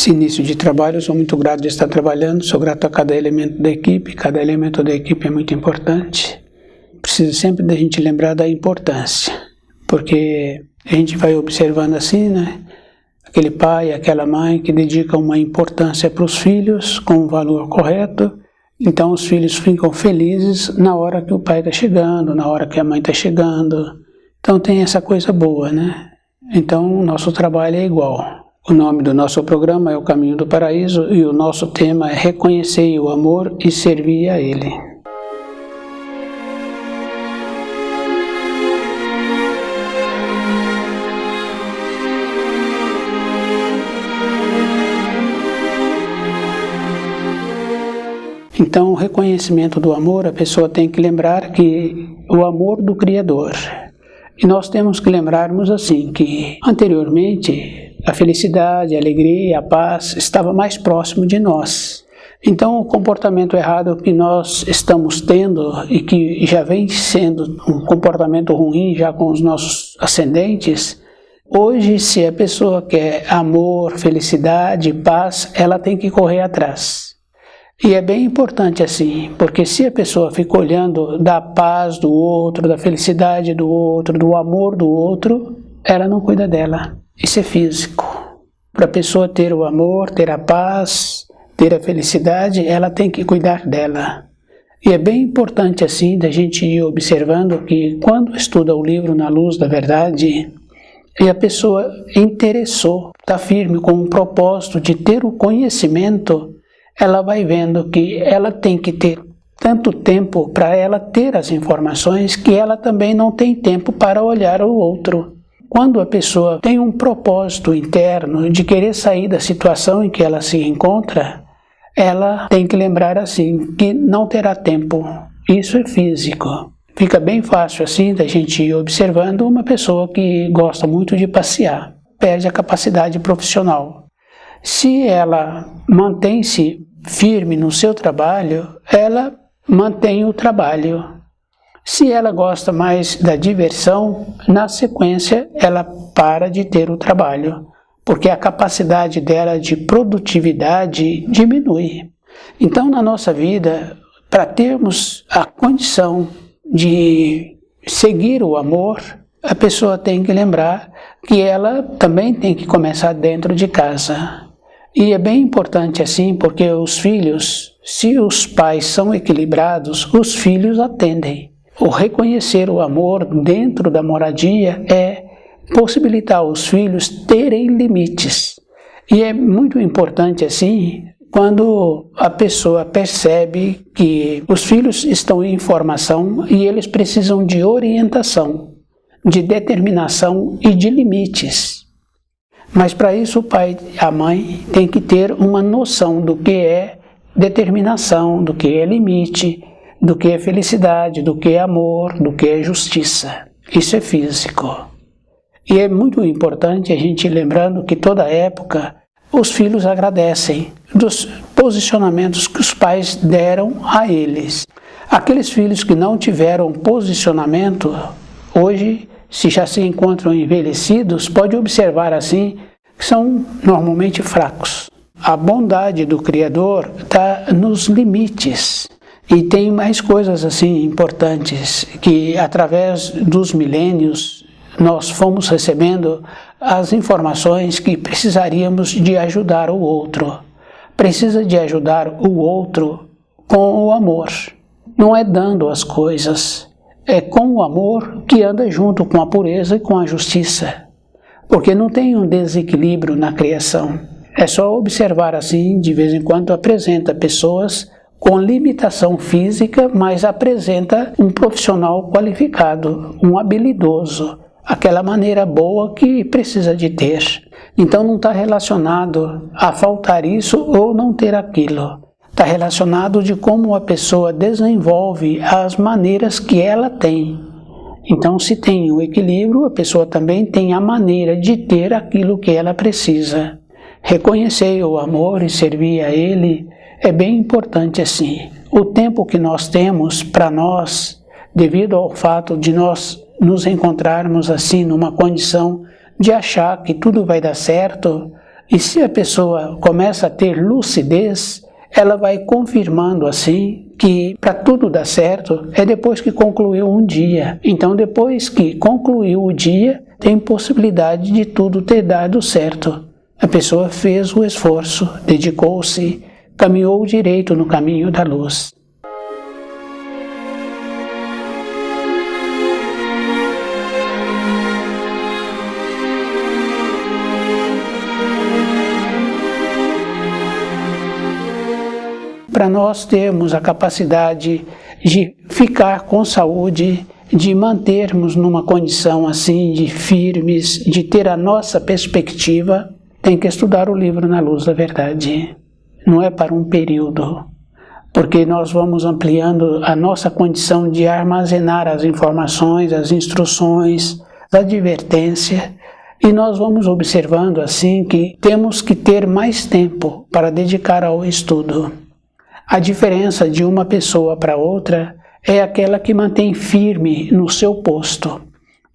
Esse início de trabalho, eu sou muito grato de estar trabalhando, sou grato a cada elemento da equipe, cada elemento da equipe é muito importante. Preciso sempre da gente lembrar da importância, porque a gente vai observando assim, né? Aquele pai, aquela mãe que dedica uma importância para os filhos com o valor correto, então os filhos ficam felizes na hora que o pai está chegando, na hora que a mãe está chegando. Então tem essa coisa boa, né? Então o nosso trabalho é igual. O nome do nosso programa é O Caminho do Paraíso e o nosso tema é Reconhecer o Amor e Servir a Ele. Então, o reconhecimento do amor, a pessoa tem que lembrar que o amor do Criador. E nós temos que lembrarmos assim, que anteriormente a felicidade, a alegria, a paz estava mais próximo de nós. Então o comportamento errado que nós estamos tendo e que já vem sendo um comportamento ruim já com os nossos ascendentes, hoje se a pessoa quer amor, felicidade, paz, ela tem que correr atrás. E é bem importante assim, porque se a pessoa fica olhando da paz do outro, da felicidade do outro, do amor do outro, ela não cuida dela. Isso é físico. Para a pessoa ter o amor, ter a paz, ter a felicidade, ela tem que cuidar dela. E é bem importante assim da gente ir observando que quando estuda o livro Na Luz da Verdade, e a pessoa interessou, está firme com o propósito de ter o conhecimento, ela vai vendo que ela tem que ter tanto tempo para ela ter as informações que ela também não tem tempo para olhar o outro. Quando a pessoa tem um propósito interno de querer sair da situação em que ela se encontra, ela tem que lembrar assim, que não terá tempo. Isso é físico. Fica bem fácil assim da gente ir observando uma pessoa que gosta muito de passear, perde a capacidade profissional. Se ela mantém-se firme no seu trabalho, ela mantém o trabalho. Se ela gosta mais da diversão, na sequência ela para de ter o trabalho, porque a capacidade dela de produtividade diminui. Então, na nossa vida, para termos a condição de seguir o amor, a pessoa tem que lembrar que ela também tem que começar dentro de casa. E é bem importante assim, porque os filhos, se os pais são equilibrados, os filhos atendem. O reconhecer o amor dentro da moradia é possibilitar os filhos terem limites. E é muito importante assim, quando a pessoa percebe que os filhos estão em formação e eles precisam de orientação, de determinação e de limites. Mas para isso o pai e a mãe têm que ter uma noção do que é determinação, do que é limite, do que é felicidade, do que é amor, do que é justiça. Isso é físico. E é muito importante a gente ir lembrando que toda época os filhos agradecem dos posicionamentos que os pais deram a eles. Aqueles filhos que não tiveram posicionamento, hoje, se já se encontram envelhecidos, pode observar assim, que são normalmente fracos. A bondade do Criador está nos limites. E tem mais coisas assim importantes, que através dos milênios nós fomos recebendo as informações que precisaríamos de ajudar o outro. Precisa de ajudar o outro com o amor. Não é dando as coisas, é com o amor que anda junto com a pureza e com a justiça. Porque não tem um desequilíbrio na criação. É só observar assim, de vez em quando apresenta pessoas com limitação física, mas apresenta um profissional qualificado, um habilidoso, aquela maneira boa que precisa de ter. Então não está relacionado a faltar isso ou não ter aquilo. Está relacionado de como a pessoa desenvolve as maneiras que ela tem. Então, se tem o equilíbrio, a pessoa também tem a maneira de ter aquilo que ela precisa. Reconhecer o amor e servir a Ele é bem importante assim. O tempo que nós temos para nós, devido ao fato de nós nos encontrarmos assim numa condição de achar que tudo vai dar certo E se a pessoa começa a ter lucidez, ela vai confirmando assim que para tudo dar certo é depois que concluiu um dia. Então depois que concluiu o dia, tem possibilidade de tudo ter dado certo. A pessoa fez o esforço, dedicou-se, caminhou direito no caminho da luz. Para nós termos a capacidade de ficar com saúde, de mantermos numa condição assim de firmes, de ter a nossa perspectiva, tem que estudar o livro Na Luz da Verdade. Não é para um período, porque nós vamos ampliando a nossa condição de armazenar as informações, as instruções, a advertência, e nós vamos observando assim que temos que ter mais tempo para dedicar ao estudo. A diferença de uma pessoa para outra é aquela que mantém firme no seu posto.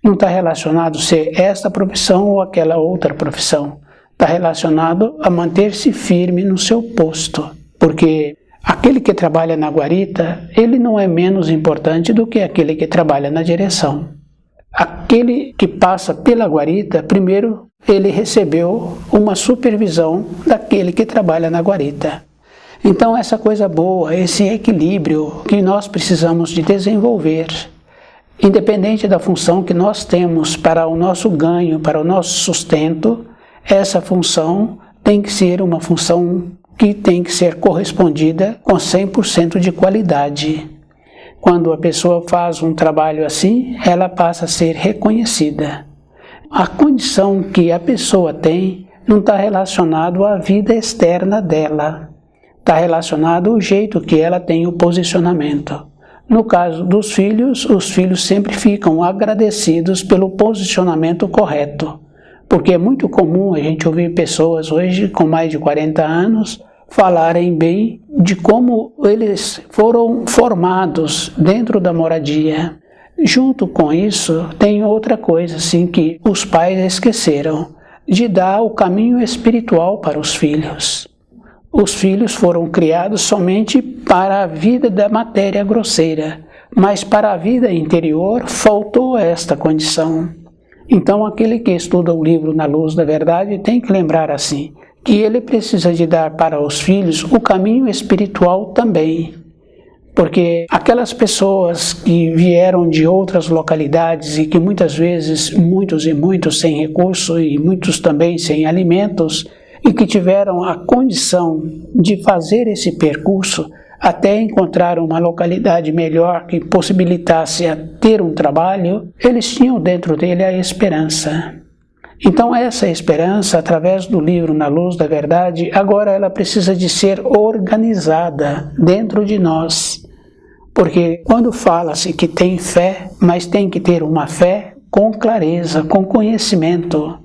Não está relacionado a ser esta profissão ou aquela outra profissão. Está relacionado a manter-se firme no seu posto. Porque aquele que trabalha na guarita, ele não é menos importante do que aquele que trabalha na direção. Aquele que passa pela guarita, primeiro ele recebeu uma supervisão daquele que trabalha na guarita. Então essa coisa boa, esse equilíbrio que nós precisamos de desenvolver, independente da função que nós temos para o nosso ganho, para o nosso sustento, essa função tem que ser uma função que tem que ser correspondida com 100% de qualidade. Quando a pessoa faz um trabalho assim, ela passa a ser reconhecida. A condição que a pessoa tem não está relacionado à vida externa dela. Está relacionado ao jeito que ela tem o posicionamento. No caso dos filhos, os filhos sempre ficam agradecidos pelo posicionamento correto, porque é muito comum a gente ouvir pessoas hoje com mais de 40 anos falarem bem de como eles foram formados dentro da moradia. Junto com isso, tem outra coisa assim que os pais esqueceram, de dar o caminho espiritual para os filhos. Os filhos foram criados somente para a vida da matéria grosseira, mas para a vida interior faltou esta condição. Então aquele que estuda o livro Na Luz da Verdade tem que lembrar assim, que ele precisa de dar para os filhos o caminho espiritual também. Porque aquelas pessoas que vieram de outras localidades e que muitas vezes, muitos sem recurso e muitos também sem alimentos, e que tiveram a condição de fazer esse percurso até encontrar uma localidade melhor que possibilitasse a ter um trabalho, eles tinham dentro dele a esperança. Então essa esperança, através do livro Na Luz da Verdade, agora ela precisa de ser organizada dentro de nós. Porque quando fala-se que tem fé, mas tem que ter uma fé com clareza, com conhecimento.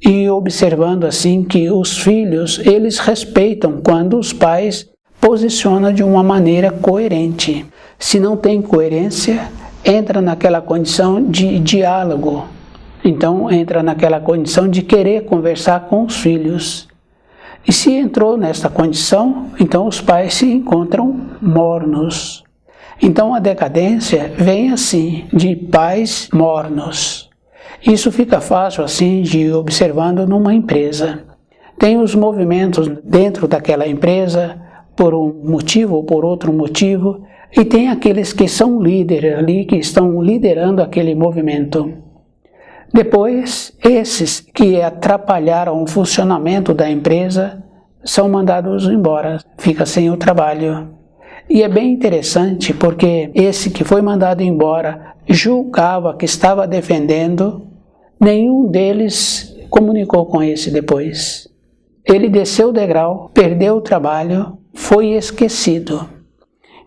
E observando assim que os filhos, eles respeitam quando os pais posicionam de uma maneira coerente. Se não tem coerência, entra naquela condição de diálogo. Então entra naquela condição de querer conversar com os filhos. E se entrou nesta condição, então os pais se encontram mornos. Então a decadência vem assim, de pais mornos. Isso fica fácil assim de ir observando numa empresa. Tem os movimentos dentro daquela empresa, por um motivo ou por outro motivo, e tem aqueles que são líderes ali, que estão liderando aquele movimento. Depois, esses que atrapalharam o funcionamento da empresa são mandados embora, fica sem o trabalho. E é bem interessante porque esse que foi mandado embora julgava que estava defendendo, nenhum deles comunicou com esse depois. Ele desceu o degrau, perdeu o trabalho, foi esquecido.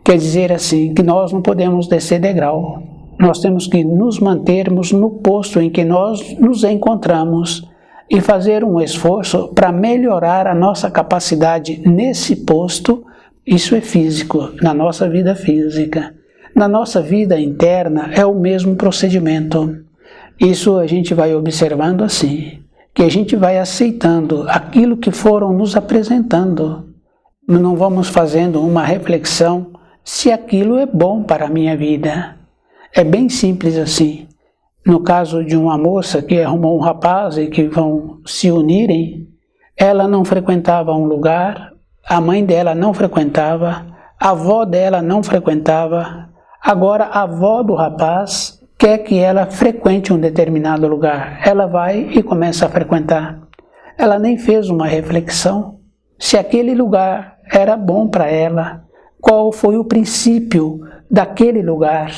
Quer dizer assim, que nós não podemos descer degrau. Nós temos que nos mantermos no posto em que nós nos encontramos e fazer um esforço para melhorar a nossa capacidade nesse posto. Isso é físico, na nossa vida física. Na nossa vida interna é o mesmo procedimento. Isso a gente vai observando assim, que a gente vai aceitando aquilo que foram nos apresentando. Não vamos fazendo uma reflexão se aquilo é bom para a minha vida. É bem simples assim. No caso de uma moça que arrumou um rapaz e que vão se unirem, ela não frequentava um lugar, a mãe dela não frequentava, a avó dela não frequentava, agora a avó do rapaz quer que ela frequente um determinado lugar. Ela vai e começa a frequentar. Ela nem fez uma reflexão se aquele lugar era bom para ela, qual foi o princípio daquele lugar.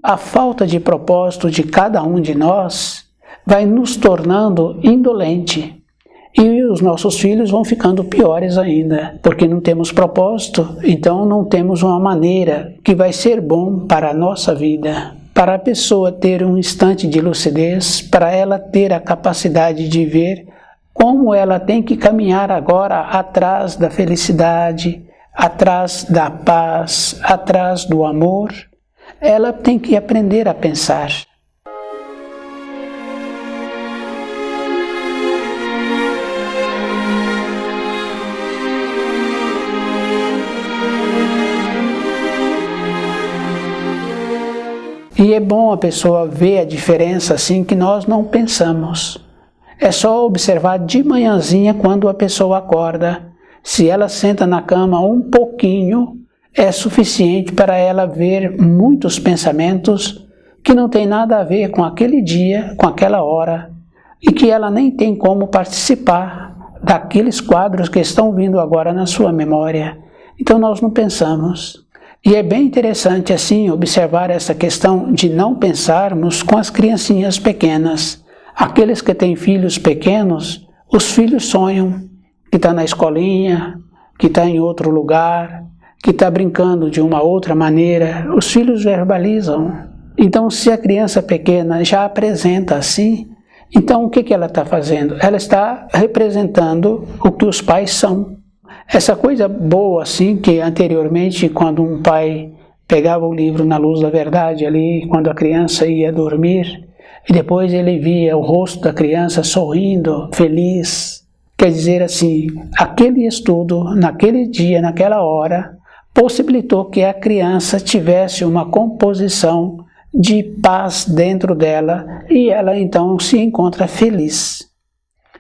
A falta de propósito de cada um de nós vai nos tornando indolente. E os nossos filhos vão ficando piores ainda, porque não temos propósito, então não temos uma maneira que vai ser bom para a nossa vida. Para a pessoa ter um instante de lucidez, para ela ter a capacidade de ver como ela tem que caminhar agora atrás da felicidade, atrás da paz, atrás do amor, ela tem que aprender a pensar. E é bom a pessoa ver a diferença assim que nós não pensamos. É só observar de manhãzinha quando a pessoa acorda. Se ela senta na cama um pouquinho, é suficiente para ela ver muitos pensamentos que não tem nada a ver com aquele dia, com aquela hora, e que ela nem tem como participar daqueles quadros que estão vindo agora na sua memória. Então nós não pensamos. E é bem interessante assim observar essa questão de não pensarmos com as criancinhas pequenas. Aqueles que têm filhos pequenos, os filhos sonham que está na escolinha, que está em outro lugar, que está brincando de uma outra maneira. Os filhos verbalizam. Então, se a criança pequena já apresenta assim, então o que ela está fazendo? Ela está representando o que os pais são. Essa coisa boa assim, que anteriormente quando um pai pegava o livro Na Luz da Verdade ali, quando a criança ia dormir, e depois ele via o rosto da criança sorrindo, feliz, quer dizer assim, aquele estudo, naquele dia, naquela hora, possibilitou que a criança tivesse uma composição de paz dentro dela e ela então se encontra feliz.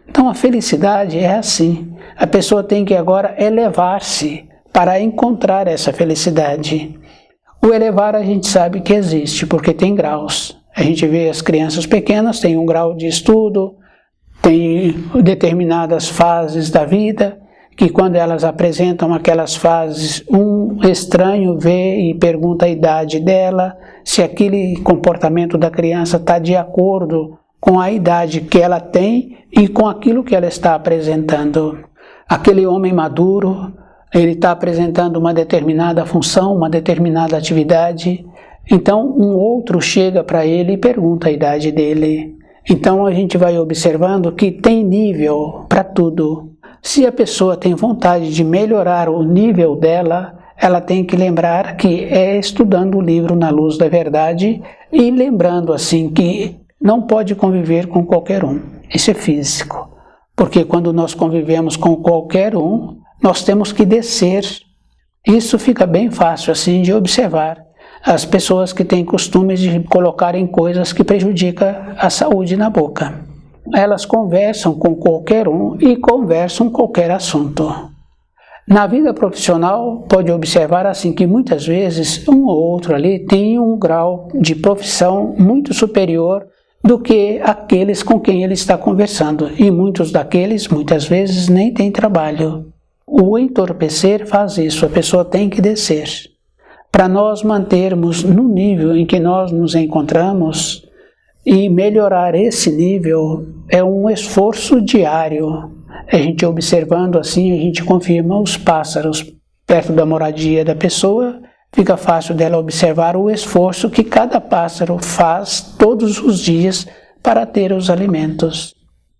Então a felicidade é assim, a pessoa tem que agora elevar-se para encontrar essa felicidade. O elevar a gente sabe que existe, porque tem graus. A gente vê as crianças pequenas, tem um grau de estudo, tem determinadas fases da vida, que quando elas apresentam aquelas fases, um estranho vê e pergunta a idade dela, se aquele comportamento da criança está de acordo com a idade que ela tem e com aquilo que ela está apresentando. Aquele homem maduro, ele está apresentando uma determinada função, uma determinada atividade, então um outro chega para ele e pergunta a idade dele. Então a gente vai observando que tem nível para tudo. Se a pessoa tem vontade de melhorar o nível dela, ela tem que lembrar que é estudando o livro Na Luz da Verdade e lembrando assim que não pode conviver com qualquer um. Isso é físico. Porque quando nós convivemos com qualquer um, nós temos que descer. Isso fica bem fácil assim de observar. As pessoas que têm costumes de colocarem coisas que prejudicam a saúde na boca. Elas conversam com qualquer um e conversam qualquer assunto. Na vida profissional, pode observar assim que muitas vezes um ou outro ali tem um grau de profissão muito superior do que aqueles com quem ele está conversando. E muitos daqueles, muitas vezes, nem têm trabalho. O entorpecer faz isso, a pessoa tem que descer. Para nós mantermos no nível em que nós nos encontramos e melhorar esse nível é um esforço diário. A gente observando assim, a gente confirma os pássaros perto da moradia da pessoa, fica fácil dela observar o esforço que cada pássaro faz todos os dias para ter os alimentos.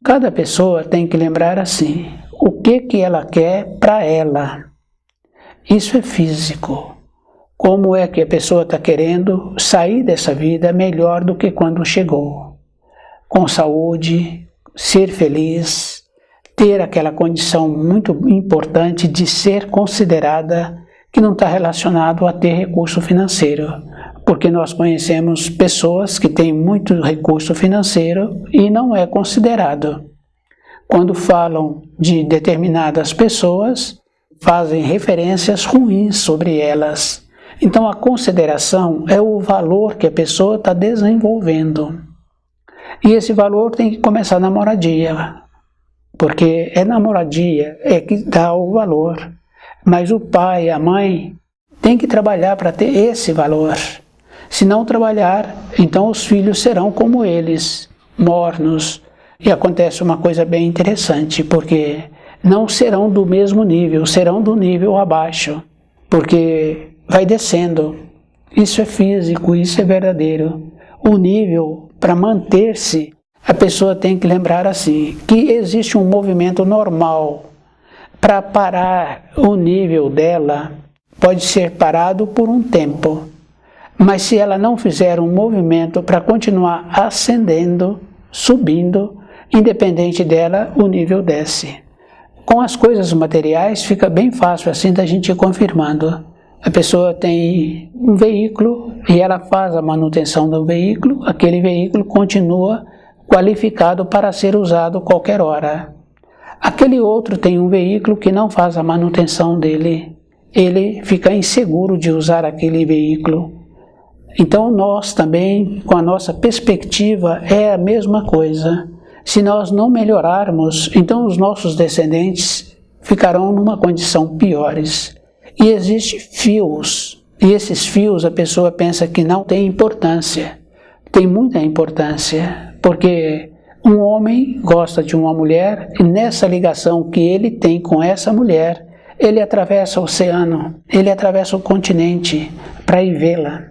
Cada pessoa tem que lembrar assim, o que ela quer para ela. Isso é físico. Como é que a pessoa está querendo sair dessa vida melhor do que quando chegou? Com saúde, ser feliz, ter aquela condição muito importante de ser considerada, que não está relacionado a ter recurso financeiro, porque nós conhecemos pessoas que têm muito recurso financeiro e não é considerado. Quando falam de determinadas pessoas, fazem referências ruins sobre elas. Então a consideração é o valor que a pessoa está desenvolvendo. E esse valor tem que começar na moradia, porque é na moradia que dá o valor. Mas o pai, a mãe, tem que trabalhar para ter esse valor. Se não trabalhar, então os filhos serão como eles, mornos. E acontece uma coisa bem interessante, porque não serão do mesmo nível, serão do nível abaixo, porque vai descendo. Isso é físico, isso é verdadeiro. O nível, para manter-se, a pessoa tem que lembrar assim, que existe um movimento normal. Para parar o nível dela, pode ser parado por um tempo. Mas se ela não fizer um movimento para continuar ascendendo, subindo, independente dela, o nível desce. Com as coisas materiais fica bem fácil assim da gente ir confirmando. A pessoa tem um veículo e ela faz a manutenção do veículo, aquele veículo continua qualificado para ser usado qualquer hora. Aquele outro tem um veículo que não faz a manutenção dele, ele fica inseguro de usar aquele veículo. Então nós também, com a nossa perspectiva, é a mesma coisa. Se nós não melhorarmos, então os nossos descendentes ficarão numa condição piores. E existem fios, e esses fios a pessoa pensa que não tem importância. Tem muita importância, porque um homem gosta de uma mulher e nessa ligação que ele tem com essa mulher, ele atravessa o oceano, ele atravessa o continente para ir vê-la,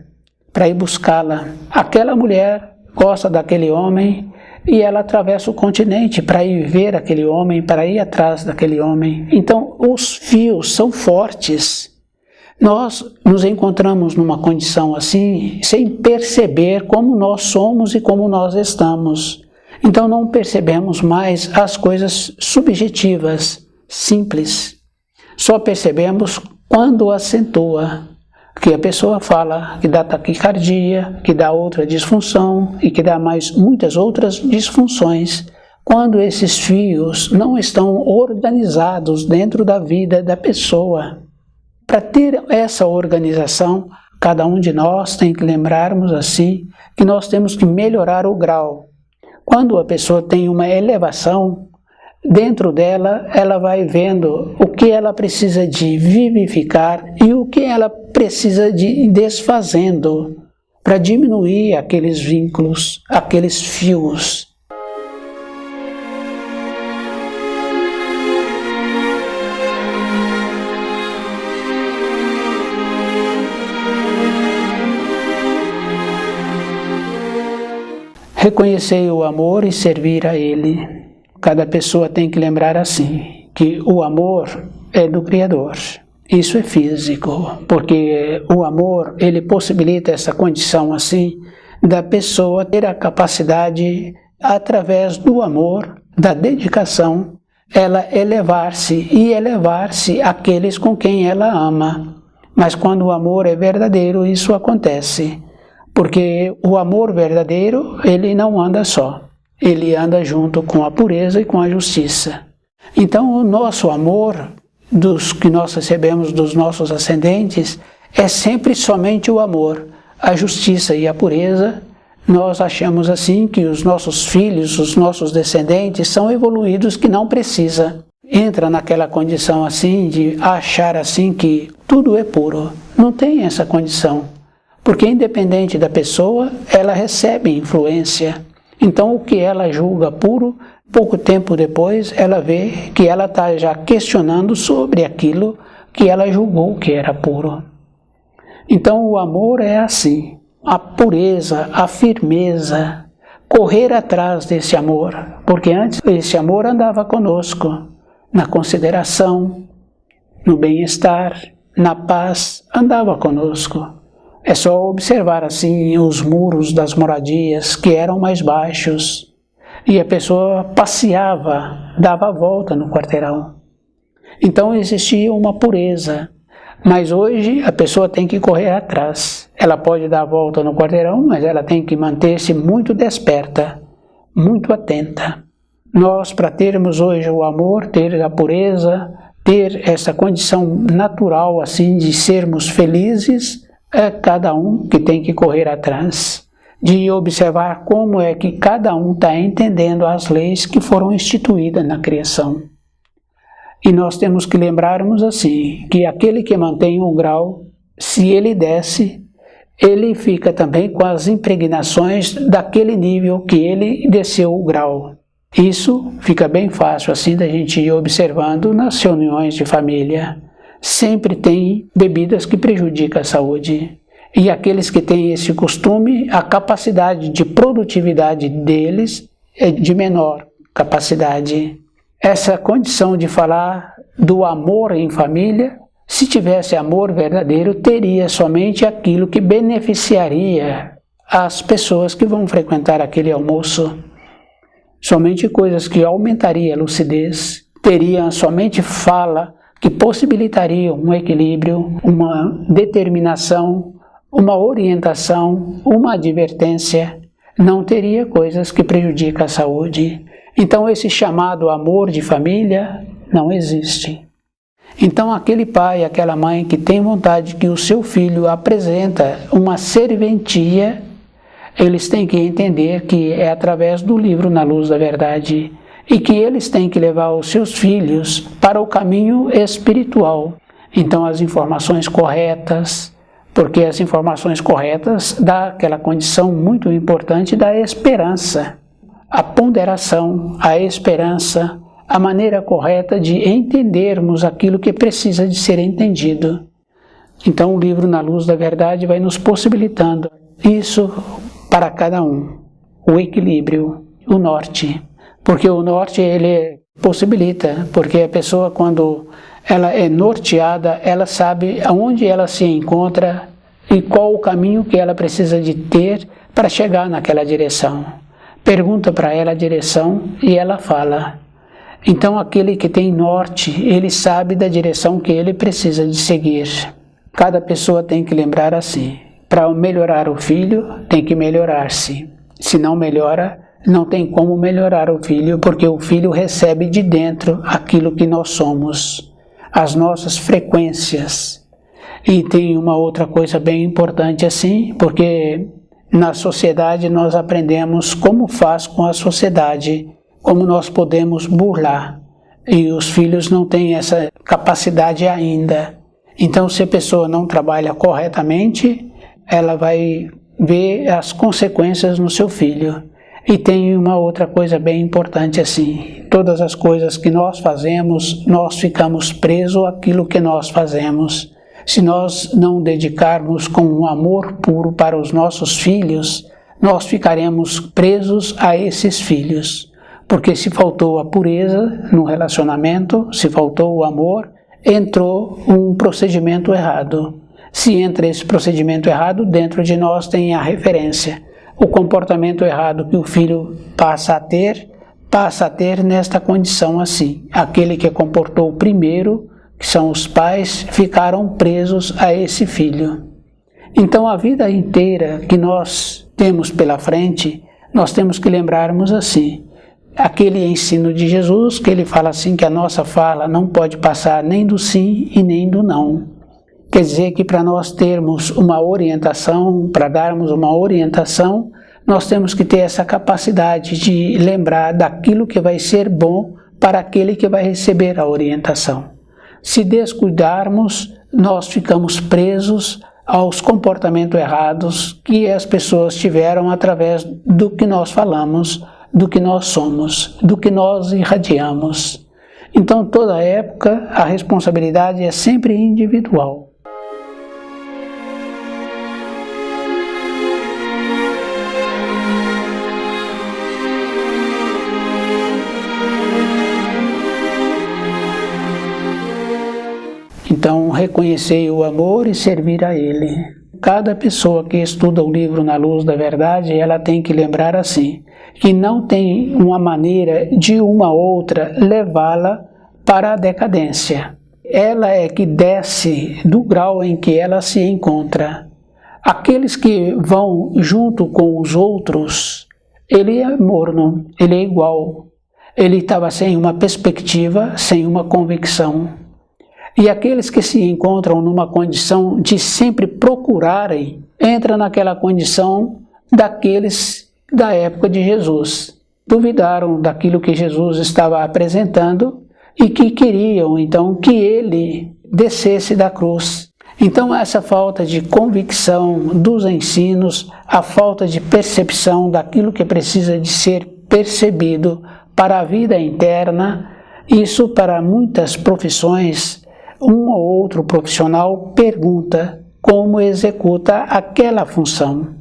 para ir buscá-la. Aquela mulher gosta daquele homem e ela atravessa o continente para ir ver aquele homem, para ir atrás daquele homem. Então, os fios são fortes. Nós nos encontramos numa condição assim, sem perceber como nós somos e como nós estamos. Então, não percebemos mais as coisas subjetivas, simples. Só percebemos quando acentua. Que a pessoa fala que dá taquicardia, que dá outra disfunção e que dá mais muitas outras disfunções, quando esses fios não estão organizados dentro da vida da pessoa. Para ter essa organização, cada um de nós tem que lembrarmos assim, que nós temos que melhorar o grau. Quando a pessoa tem uma elevação, dentro dela, ela vai vendo o que ela precisa de vivificar e o que ela precisa de ir desfazendo para diminuir aqueles vínculos, aqueles fios. Reconhecer o amor e servir a ele. Cada pessoa tem que lembrar assim, que o amor é do Criador. Isso é físico, porque o amor, ele possibilita essa condição assim, da pessoa ter a capacidade, através do amor, da dedicação, ela elevar-se e elevar-se àqueles com quem ela ama. Mas quando o amor é verdadeiro, isso acontece. Porque o amor verdadeiro, ele não anda só. Ele anda junto com a pureza e com a justiça. Então, o nosso amor, dos que nós recebemos dos nossos ascendentes, é sempre somente o amor. A justiça e a pureza, nós achamos assim que os nossos filhos, os nossos descendentes, são evoluídos que não precisa. Entra naquela condição assim de achar assim que tudo é puro. Não tem essa condição. Porque independente da pessoa, ela recebe influência. Então o que ela julga puro, pouco tempo depois ela vê que ela está já questionando sobre aquilo que ela julgou que era puro. Então o amor é assim, a pureza, a firmeza, correr atrás desse amor. Porque antes esse amor andava conosco, na consideração, no bem-estar, na paz, andava conosco. É só observar assim os muros das moradias que eram mais baixos. e a pessoa passeava, dava a volta no quarteirão. Então existia uma pureza, mas hoje a pessoa tem que correr atrás. Ela pode dar a volta no quarteirão, mas ela tem que manter-se muito desperta, muito atenta. Nós, para termos hoje o amor, ter a pureza, ter essa condição natural assim de sermos felizes, é cada um que tem que correr atrás, de observar como é que cada um está entendendo as leis que foram instituídas na criação. E nós temos que lembrarmos assim, que aquele que mantém um grau, se ele desce, ele fica também com as impregnações daquele nível que ele desceu o grau. Isso fica bem fácil assim da gente ir observando nas reuniões de família. Sempre tem bebidas que prejudicam a saúde. E aqueles que têm esse costume, a capacidade de produtividade deles é de menor capacidade. Essa condição de falar do amor em família, se tivesse amor verdadeiro, teria somente aquilo que beneficiaria as pessoas que vão frequentar aquele almoço. Somente coisas que aumentariam a lucidez, teria somente fala que possibilitaria um equilíbrio, uma determinação, uma orientação, uma advertência. Não teria coisas que prejudicam a saúde. Então esse chamado amor de família não existe. Então aquele pai, aquela mãe que tem vontade que o seu filho apresenta uma serventia, eles têm que entender que é através do livro Na Luz da Verdade e que eles têm que levar os seus filhos para o caminho espiritual. Então as informações corretas, porque as informações corretas dão aquela condição muito importante da esperança, a ponderação, a esperança, a maneira correta de entendermos aquilo que precisa de ser entendido. Então o livro Na Luz da Verdade vai nos possibilitando isso para cada um, o equilíbrio, o norte, porque o norte ele possibilita, porque a pessoa quando ela é norteada, ela sabe aonde ela se encontra e qual o caminho que ela precisa de ter para chegar naquela direção. Pergunta para ela a direção e ela fala. Então aquele que tem norte, ele sabe da direção que ele precisa de seguir. Cada pessoa tem que lembrar assim. Para melhorar o filho, tem que melhorar-se. Se não melhora, não tem como melhorar o filho, porque o filho recebe de dentro aquilo que nós somos, as nossas frequências. E tem uma outra coisa bem importante assim, porque na sociedade nós aprendemos como faz com a sociedade, como nós podemos burlar. E os filhos não têm essa capacidade ainda. Então, se a pessoa não trabalha corretamente, ela vai ver as consequências no seu filho. E tem uma outra coisa bem importante assim, todas as coisas que nós fazemos, nós ficamos presos àquilo que nós fazemos. Se nós não dedicarmos com um amor puro para os nossos filhos, nós ficaremos presos a esses filhos. Porque se faltou a pureza no relacionamento, se faltou o amor, entrou um procedimento errado. Se entra esse procedimento errado, dentro de nós tem a referência. O comportamento errado que o filho passa a ter nesta condição assim. Aquele que comportou primeiro, que são os pais, ficaram presos a esse filho. Então a vida inteira que nós temos pela frente, nós temos que lembrarmos assim. Aquele ensino de Jesus, que ele fala assim, que a nossa fala não pode passar nem do sim e nem do não. Quer dizer que para nós termos uma orientação, para darmos uma orientação, nós temos que ter essa capacidade de lembrar daquilo que vai ser bom para aquele que vai receber a orientação. Se descuidarmos, nós ficamos presos aos comportamentos errados que as pessoas tiveram através do que nós falamos, do que nós somos, do que nós irradiamos. Então, toda época, a responsabilidade é sempre individual. Então, reconhecer o amor e servir a ele. Cada pessoa que estuda o livro Na Luz da Verdade, ela tem que lembrar assim, que não tem uma maneira de uma outra levá-la para a decadência. Ela é que desce do grau em que ela se encontra. Aqueles que vão junto com os outros, ele é morno, ele é igual. Ele estava sem uma perspectiva, sem uma convicção. E aqueles que se encontram numa condição de sempre procurarem, entram naquela condição daqueles da época de Jesus. Duvidaram daquilo que Jesus estava apresentando e que queriam, então, que ele descesse da cruz. Então, essa falta de convicção dos ensinos, a falta de percepção daquilo que precisa de ser percebido para a vida interna, isso para muitas profissões, um ou outro profissional pergunta como executa aquela função.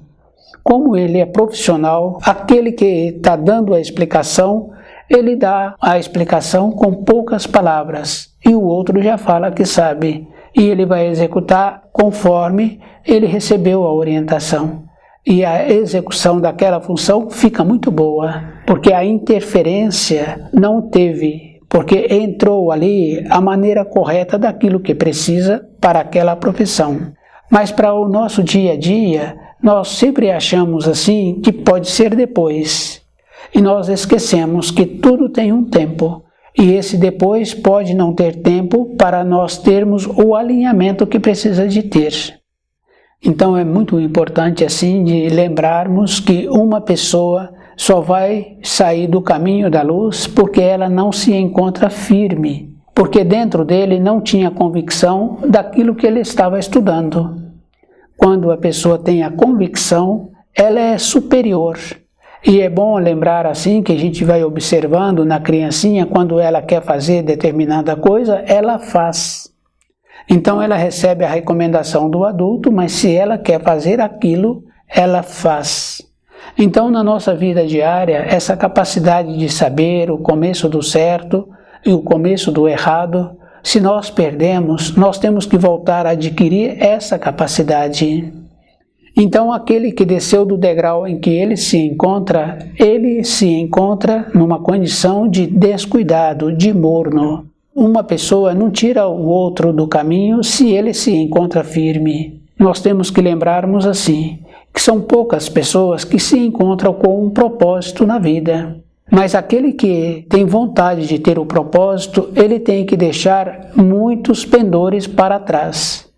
Como ele é profissional, aquele que está dando a explicação, ele dá a explicação com poucas palavras e o outro já fala que sabe e ele vai executar conforme ele recebeu a orientação. E a execução daquela função fica muito boa, porque a interferência não teve, porque entrou ali a maneira correta daquilo que precisa para aquela profissão. Mas para o nosso dia a dia, nós sempre achamos assim que pode ser depois. E nós esquecemos que tudo tem um tempo. E esse depois pode não ter tempo para nós termos o alinhamento que precisa de ter. Então é muito importante assim de lembrarmos que uma pessoa só vai sair do caminho da luz porque ela não se encontra firme, porque dentro dele não tinha convicção daquilo que ele estava estudando. Quando a pessoa tem a convicção, ela é superior. E é bom lembrar assim que a gente vai observando na criancinha, quando ela quer fazer determinada coisa, ela faz. Então ela recebe a recomendação do adulto, mas se ela quer fazer aquilo, ela faz. Então na nossa vida diária, essa capacidade de saber o começo do certo e o começo do errado, se nós perdemos, nós temos que voltar a adquirir essa capacidade. Então aquele que desceu do degrau em que ele se encontra numa condição de descuidado, de morno. Uma pessoa não tira o outro do caminho se ele se encontra firme. Nós temos que lembrarmos assim, que são poucas pessoas que se encontram com um propósito na vida. Mas aquele que tem vontade de ter o propósito, ele tem que deixar muitos pendores para trás.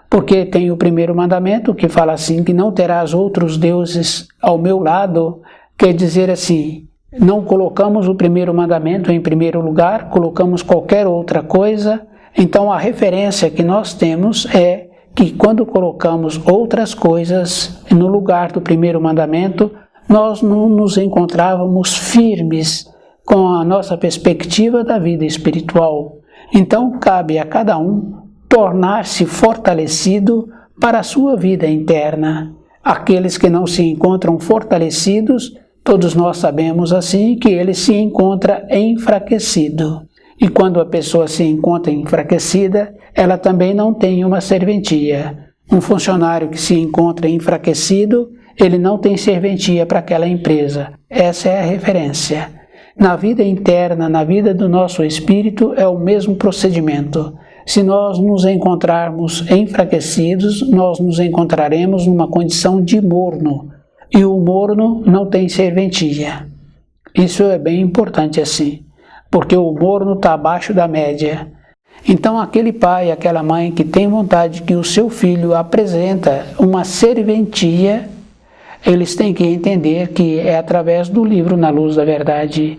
Porque tem o primeiro mandamento que fala assim, que não terás outros deuses ao meu lado, quer dizer assim, não colocamos o primeiro mandamento em primeiro lugar, colocamos qualquer outra coisa, então a referência que nós temos é que quando colocamos outras coisas no lugar do primeiro mandamento, nós não nos encontrávamos firmes com a nossa perspectiva da vida espiritual. Então cabe a cada um tornar-se fortalecido para a sua vida interna. Aqueles que não se encontram fortalecidos, todos nós sabemos assim que ele se encontra enfraquecido. E quando a pessoa se encontra enfraquecida, ela também não tem uma serventia. Um funcionário que se encontra enfraquecido, ele não tem serventia para aquela empresa. Essa é a referência. Na vida interna, na vida do nosso espírito, é o mesmo procedimento. Se nós nos encontrarmos enfraquecidos, nós nos encontraremos numa condição de morno. E o morno não tem serventia. Isso é bem importante assim, porque o morno está abaixo da média. Então aquele pai, aquela mãe que tem vontade que o seu filho apresenta uma serventia, eles têm que entender que é através do livro Na Luz da Verdade.